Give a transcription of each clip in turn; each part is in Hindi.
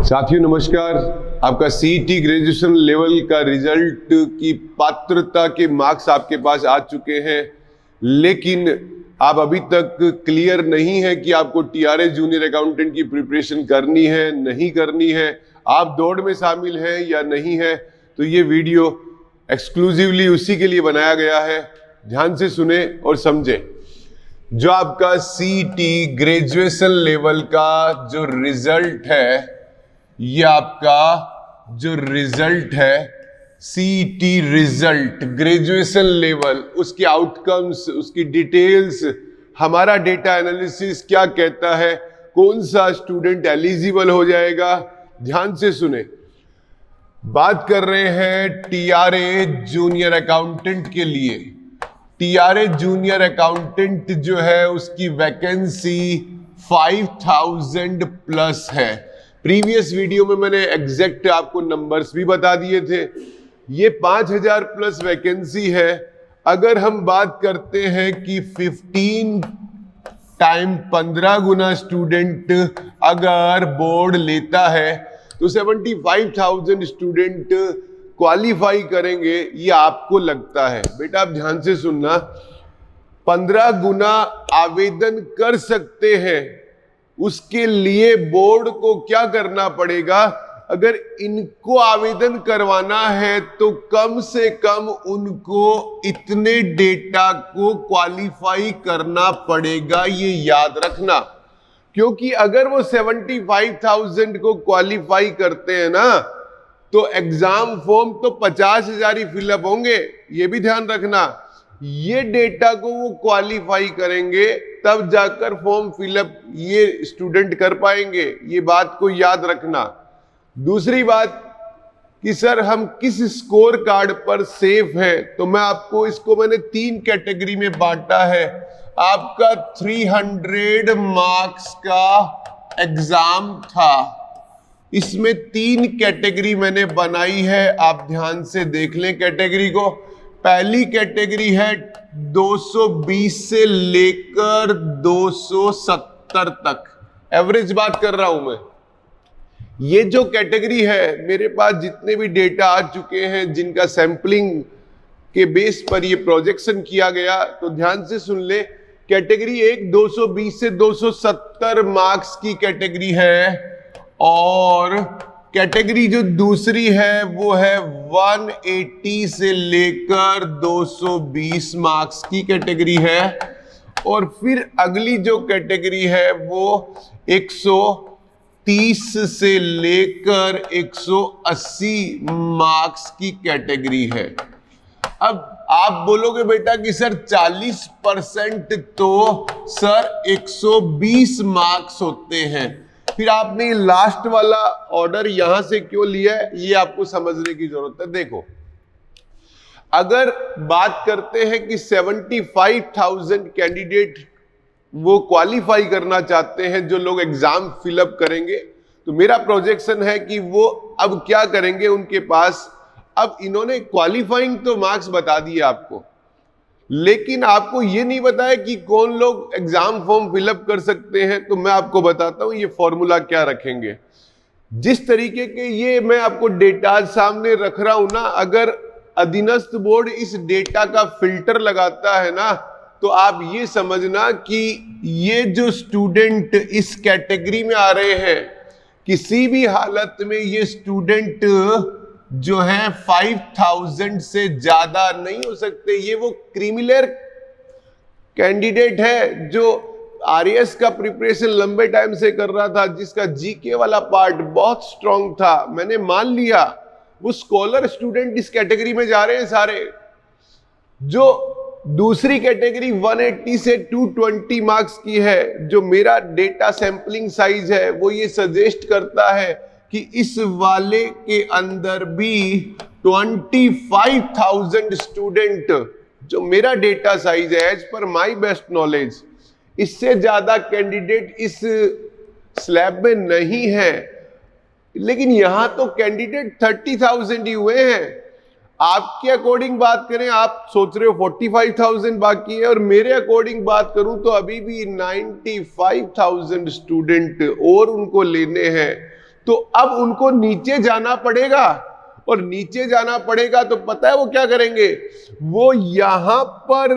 साथियों नमस्कार। आपका सीईटी ग्रेजुएशन लेवल का रिजल्ट की पात्रता के मार्क्स आपके पास आ चुके हैं, लेकिन आप अभी तक क्लियर नहीं है कि आपको टीआरए जूनियर अकाउंटेंट की प्रिपरेशन करनी है नहीं करनी है, आप दौड़ में शामिल हैं या नहीं है। तो ये वीडियो एक्सक्लूसिवली उसी के लिए बनाया गया है। ध्यान से सुने और समझें। जो आपका सीईटी ग्रेजुएशन लेवल का जो रिजल्ट है, ये आपका जो रिजल्ट है सीईटी रिजल्ट ग्रेजुएशन लेवल, उसके आउटकम्स, उसकी डिटेल्स, हमारा डेटा एनालिसिस क्या कहता है, कौन सा स्टूडेंट एलिजिबल हो जाएगा। ध्यान से सुने। बात कर रहे हैं टीआरए जूनियर अकाउंटेंट के लिए। टीआरए जूनियर अकाउंटेंट जो है उसकी वैकेंसी 5000 प्लस है। प्रीवियस वीडियो में मैंने एग्जैक्ट आपको नंबर्स भी बता दिए थे। ये 5000 प्लस वैकेंसी है। अगर हम बात करते हैं कि 15 गुना स्टूडेंट अगर बोर्ड लेता है तो 75,000 स्टूडेंट क्वालिफाई करेंगे, ये आपको लगता है। बेटा आप ध्यान से सुनना, 15 गुना आवेदन कर सकते हैं। उसके लिए बोर्ड को क्या करना पड़ेगा? अगर इनको आवेदन करवाना है तो कम से कम उनको इतने डेटा को क्वालिफाई करना पड़ेगा, ये याद रखना। क्योंकि अगर वो 75,000 को क्वालिफाई करते हैं ना, तो एग्जाम फॉर्म तो 50,000 ही फिलअप होंगे, ये भी ध्यान रखना। ये डेटा को वो क्वालिफाई करेंगे तब जाकर फॉर्म फिलअप ये स्टूडेंट कर पाएंगे, ये बात को याद रखना। दूसरी बात कि सर हम किस स्कोर कार्ड पर सेफ हैं, तो मैं आपको इसको मैंने 3 कैटेगरी में बांटा है। आपका 300 मार्क्स का एग्जाम था, इसमें 3 कैटेगरी मैंने बनाई है। आप ध्यान से देख लें कैटेगरी को। पहली कैटेगरी है 220 से लेकर 270 तक, एवरेज बात कर रहा हूं मैं। ये जो कैटेगरी है, मेरे पास जितने भी डेटा आ चुके हैं जिनका सैंपलिंग के बेस पर ये प्रोजेक्शन किया गया, तो ध्यान से सुन ले। कैटेगरी 1 220 से 270 मार्क्स की कैटेगरी है, और कैटेगरी जो दूसरी है वो है 180 से लेकर 220 मार्क्स की कैटेगरी है। और फिर अगली जो कैटेगरी है वो 130 से लेकर 180 मार्क्स की कैटेगरी है। अब आप बोलोगे बेटा कि सर 40% तो सर 120 मार्क्स होते हैं, फिर आपने लास्ट वाला ऑर्डर यहां से क्यों लिया है, ये आपको समझने की जरूरत है। देखो, अगर बात करते हैं कि 75,000 कैंडिडेट वो क्वालिफाई करना चाहते हैं, जो लोग एग्जाम फिलअप करेंगे, तो मेरा प्रोजेक्शन है कि वो अब क्या करेंगे, उनके पास अब इन्होंने क्वालिफाइंग तो मार्क्स बता दिए आपको, लेकिन आपको ये नहीं बताया कि कौन लोग एग्जाम फॉर्म फिलअप कर सकते हैं। तो मैं आपको बताता हूं ये फॉर्मूला क्या रखेंगे। जिस तरीके के ये मैं आपको डेटा सामने रख रहा हूं ना, अगर अधीनस्थ बोर्ड इस डेटा का फिल्टर लगाता है ना, तो आप ये समझना कि ये जो स्टूडेंट इस कैटेगरी में आ रहे हैं, किसी भी हालत में ये स्टूडेंट जो है 5000 से ज्यादा नहीं हो सकते। ये वो क्रीमिलेयर कैंडिडेट है जो आरएएस का प्रिपरेशन लंबे टाइम से कर रहा था, जिसका जीके वाला पार्ट बहुत स्ट्रांग था। मैंने मान लिया वो स्कॉलर स्टूडेंट इस कैटेगरी में जा रहे हैं सारे। जो दूसरी कैटेगरी 180 से 220 मार्क्स की है, जो मेरा डेटा सैंपलिंग साइज है, वो ये सजेस्ट करता है कि इस वाले के अंदर भी 25,000 स्टूडेंट, जो मेरा डेटा साइज है as per my best knowledge, इससे ज्यादा कैंडिडेट इस स्लैब में नहीं है। लेकिन यहां तो कैंडिडेट 30,000 ही हुए हैं। आपके अकॉर्डिंग बात करें, आप सोच रहे हो 45,000 बाकी है, और मेरे अकॉर्डिंग बात करूं तो अभी भी 95,000 स्टूडेंट और उनको लेने हैं। तो अब उनको नीचे जाना पड़ेगा, और नीचे जाना पड़ेगा तो पता है वो क्या करेंगे, वो यहां पर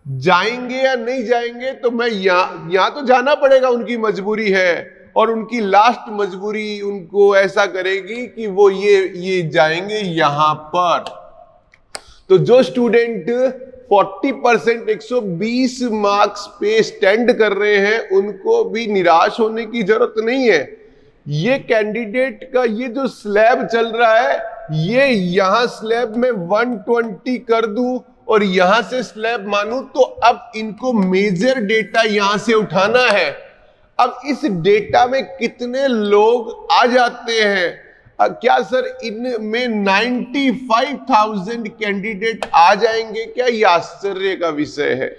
जाएंगे या नहीं जाएंगे, तो मैं यहां तो जाना पड़ेगा, उनकी मजबूरी है, और उनकी लास्ट मजबूरी उनको ऐसा करेगी कि वो ये जाएंगे यहां पर। तो जो स्टूडेंट 40% 120 मार्क्स पे स्टैंड कर रहे हैं, उनको भी निराश होने की जरूरत नहीं है। ये कैंडिडेट का ये जो स्लैब चल रहा है, ये यहां स्लैब में 120 कर दूं और यहां से स्लैब मानूं, तो अब इनको मेजर डेटा यहां से उठाना है। अब इस डेटा में कितने लोग आ जाते हैं? क्या सर इनमें 95,000 कैंडिडेट आ जाएंगे क्या? ये आश्चर्य का विषय है।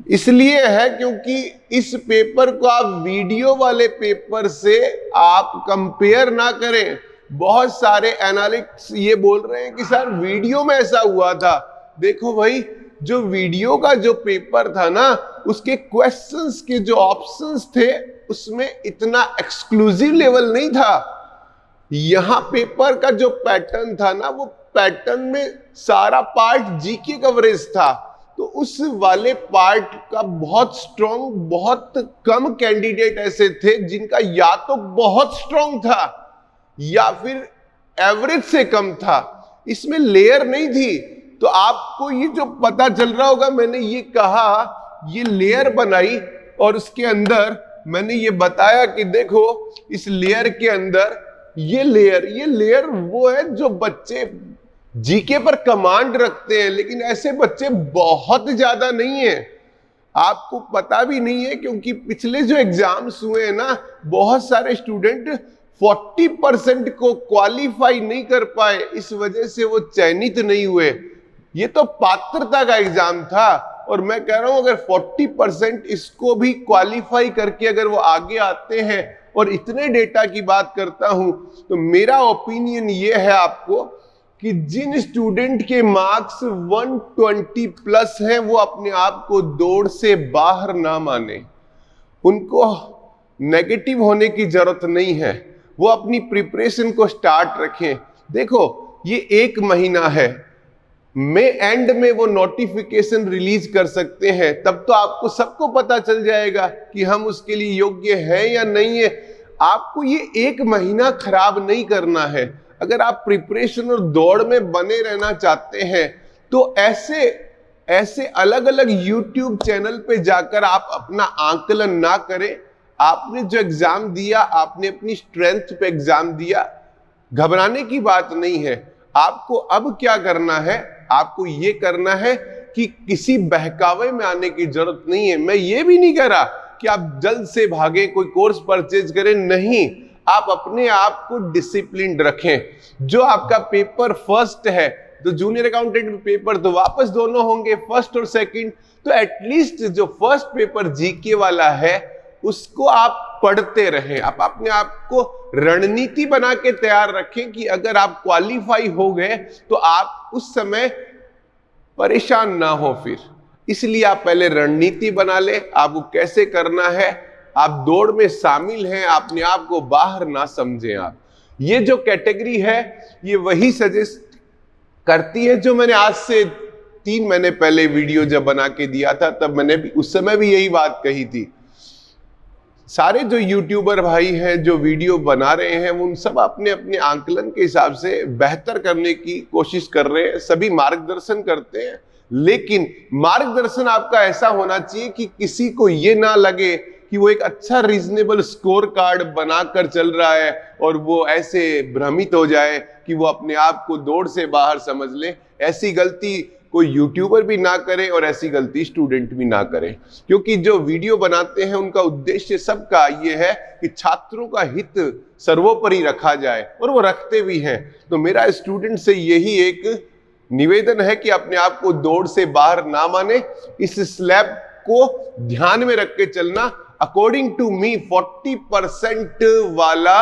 इसलिए है क्योंकि इस पेपर को आप वीडियो वाले पेपर से आप कंपेयर ना करें। बहुत सारे एनालिस्ट्स ये बोल रहे हैं कि सर वीडियो में ऐसा हुआ था। देखो भाई, जो वीडियो का जो पेपर था ना, उसके क्वेश्चंस के जो ऑप्शंस थे उसमें इतना एक्सक्लूसिव लेवल नहीं था। यहां पेपर का जो पैटर्न था ना, वो पैटर्न में सारा पार्ट जीके कवरेज था, तो उस वाले पार्ट का बहुत स्ट्रॉन्ग, बहुत कम कैंडिडेट ऐसे थे जिनका या तो बहुत स्ट्रॉन्ग था या फिर एवरेज से कम था, इसमें लेयर नहीं थी। तो आपको ये जो पता चल रहा होगा, मैंने ये कहा, ये लेयर बनाई और उसके अंदर मैंने ये बताया कि देखो इस लेयर के अंदर ये लेयर वो है जो बच्चे जीके पर कमांड रखते हैं, लेकिन ऐसे बच्चे बहुत ज्यादा नहीं है। आपको पता भी नहीं है क्योंकि पिछले जो एग्जाम्स हुए हैं ना, बहुत सारे स्टूडेंट 40% को क्वालिफाई नहीं कर पाए, इस वजह से वो चयनित नहीं हुए। ये तो पात्रता का एग्जाम था, और मैं कह रहा हूं अगर 40% इसको भी क्वालिफाई करके अगर वो आगे आते हैं, और इतने डेटा की बात करता हूं, तो मेरा ओपिनियन ये है आपको कि जिन स्टूडेंट के मार्क्स 120 प्लस हैं, वो अपने आप को दौड़ से बाहर ना माने। उनको नेगेटिव होने की जरूरत नहीं है, वो अपनी प्रिपरेशन को स्टार्ट रखें। देखो ये 1 महीना है, मई एंड में वो नोटिफिकेशन रिलीज कर सकते हैं, तब तो आपको सबको पता चल जाएगा कि हम उसके लिए योग्य हैं या नहीं है। आपको ये 1 महीना खराब नहीं करना है। अगर आप प्रिपरेशन और दौड़ में बने रहना चाहते हैं, तो ऐसे अलग अलग यूट्यूब चैनल पे जाकर आप अपना आंकलन ना करें। आपने जो एग्जाम दिया, आपने अपनी स्ट्रेंथ पे एग्जाम दिया, घबराने की बात नहीं है। आपको अब क्या करना है, आपको ये करना है कि किसी बहकावे में आने की जरूरत नहीं है। मैं ये भी नहीं कह रहा कि आप जल्द से भागे कोई कोर्स परचेज करें, नहीं। आप अपने आप को डिसिप्लिन रखें। जो आपका पेपर फर्स्ट है, तो जूनियर अकाउंटेंट पेपर तो वापस दोनों होंगे, फर्स्ट और सेकंड, तो एटलीस्ट जो फर्स्ट पेपर जीके वाला है उसको आप पढ़ते रहें। आप अपने आप को रणनीति बना के तैयार रखें कि अगर आप क्वालिफाई हो गए तो आप उस समय परेशान ना हो फिर। इसलिए आप पहले रणनीति बना ले, आपको कैसे करना है। आप दौड़ में शामिल हैं, अपने आप को बाहर ना समझें। आप ये जो कैटेगरी है, ये वही सजेस्ट करती है जो मैंने आज से 3 महीने पहले वीडियो जब बना के दिया था, तब मैंने भी उस समय भी यही बात कही थी। सारे जो यूट्यूबर भाई हैं जो वीडियो बना रहे हैं, उन सब अपने अपने आंकलन के हिसाब से बेहतर करने की कोशिश कर रहे हैं, सभी मार्गदर्शन करते हैं। लेकिन मार्गदर्शन आपका ऐसा होना चाहिए कि किसी को ये ना लगे कि वो एक अच्छा रीजनेबल स्कोर कार्ड बनाकर चल रहा है और वो ऐसे भ्रमित हो जाए कि वो अपने आप को दौड़ से बाहर समझ ले। ऐसी गलती कोई यूट्यूबर भी ना करे और ऐसी गलती स्टूडेंट भी ना करे, क्योंकि जो वीडियो बनाते हैं उनका उद्देश्य सबका ये है कि छात्रों का हित सर्वोपरि रखा जाए, और वो रखते भी हैं। तो मेरा स्टूडेंट से यही एक निवेदन है कि अपने आप को दौड़ से बाहर ना माने, इस स्लैब को ध्यान में रख के चलना। अकॉर्डिंग टू मी 40% वाला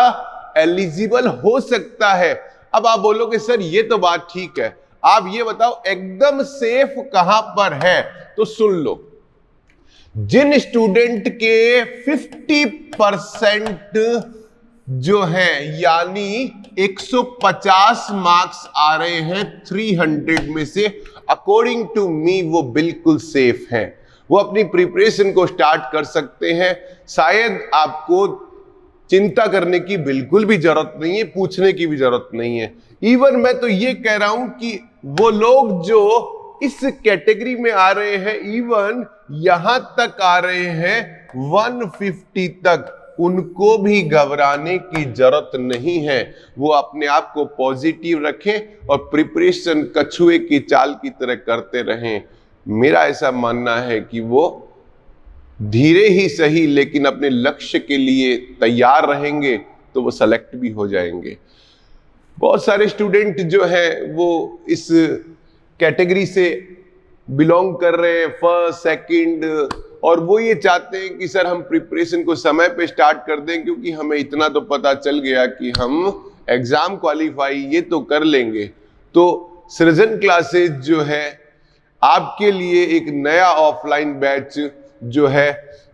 एलिजिबल हो सकता है। अब आप बोलोगे सर ये तो बात ठीक है, आप ये बताओ एकदम सेफ कहां पर है? तो सुन लो, जिन स्टूडेंट के 50% जो है, यानी 150 मार्क्स आ रहे हैं 300 में से। अकॉर्डिंग टू मी वो बिल्कुल सेफ है, वो अपनी प्रिपरेशन को स्टार्ट कर सकते हैं। शायद आपको चिंता करने की बिल्कुल भी जरूरत नहीं है, पूछने की भी जरूरत नहीं है। इवन मैं तो ये कह रहा हूं कि वो लोग जो इस कैटेगरी में आ रहे हैं, इवन यहां तक आ रहे हैं 150 तक, उनको भी घबराने की जरूरत नहीं है। वो अपने आप को पॉजिटिव रखें और प्रिपरेशन कछुए की चाल की तरह करते रहें। मेरा ऐसा मानना है कि वो धीरे ही सही लेकिन अपने लक्ष्य के लिए तैयार रहेंगे तो वो सेलेक्ट भी हो जाएंगे। बहुत सारे स्टूडेंट जो है वो इस कैटेगरी से बिलोंग कर रहे हैं, फर्स्ट सेकंड, और वो ये चाहते हैं कि सर हम प्रिपरेशन को समय पे स्टार्ट कर दें, क्योंकि हमें इतना तो पता चल गया कि हम एग्जाम क्वालिफाई ये तो कर लेंगे। तो सृजन क्लासेस जो है आपके लिए एक नया ऑफलाइन बैच जो है,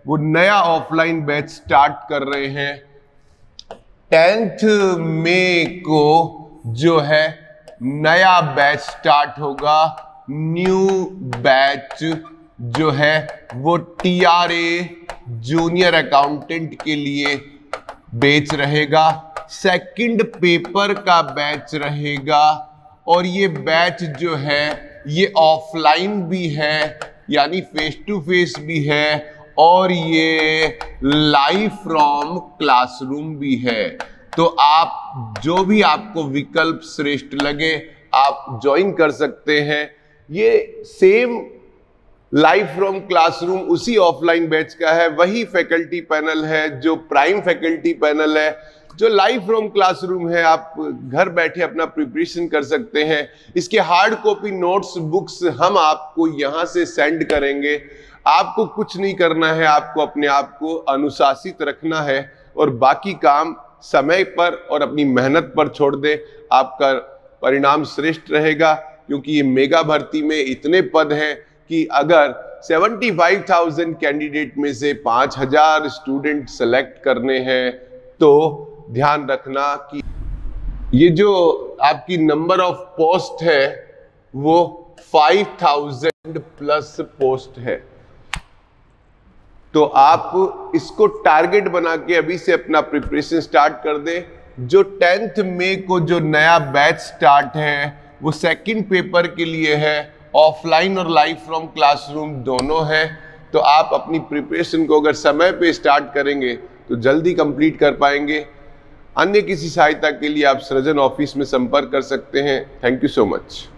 वो नया ऑफलाइन बैच स्टार्ट कर रहे हैं 10th मई को। जो है नया बैच स्टार्ट होगा, न्यू बैच जो है वो TRA जूनियर अकाउंटेंट के लिए बैच रहेगा। सेकंड पेपर का बैच रहेगा, और ये बैच जो है ये ऑफलाइन भी है, यानी फेस टू फेस भी है, और ये लाइव फ्रॉम क्लासरूम भी है। तो आप जो भी आपको विकल्प श्रेष्ठ लगे आप ज्वाइन कर सकते हैं। ये सेम लाइव फ्रॉम क्लासरूम उसी ऑफलाइन बैच का है, वही फैकल्टी पैनल है जो प्राइम फैकल्टी पैनल है। जो लाइव फ्रॉम क्लासरूम है आप घर बैठे अपना प्रिपरेशन कर सकते हैं। इसके हार्ड कॉपी नोट्स बुक्स हम आपको यहां से सेंड करेंगे। आपको कुछ नहीं करना है, आपको अपने आप को अनुशासित रखना है और बाकी काम समय पर और अपनी मेहनत पर छोड़ दे। आपका परिणाम श्रेष्ठ रहेगा, क्योंकि ये मेगा भर्ती में इतने पद हैं कि अगर 75,000 कैंडिडेट में से 5,000 स्टूडेंट सेलेक्ट करने हैं तो ध्यान रखना कि ये जो आपकी नंबर ऑफ पोस्ट है वो 5,000 प्लस पोस्ट है। तो आप इसको टारगेट बना के अभी से अपना प्रिपरेशन स्टार्ट कर दें। जो 10th मई को जो नया बैच स्टार्ट है वो सेकंड पेपर के लिए है, ऑफलाइन और लाइव फ्रॉम क्लासरूम दोनों है। तो आप अपनी प्रिपरेशन को अगर समय पे स्टार्ट करेंगे तो जल्दी कंप्लीट कर पाएंगे। अन्य किसी सहायता के लिए आप सृजन ऑफिस में संपर्क कर सकते हैं। Thank you so much.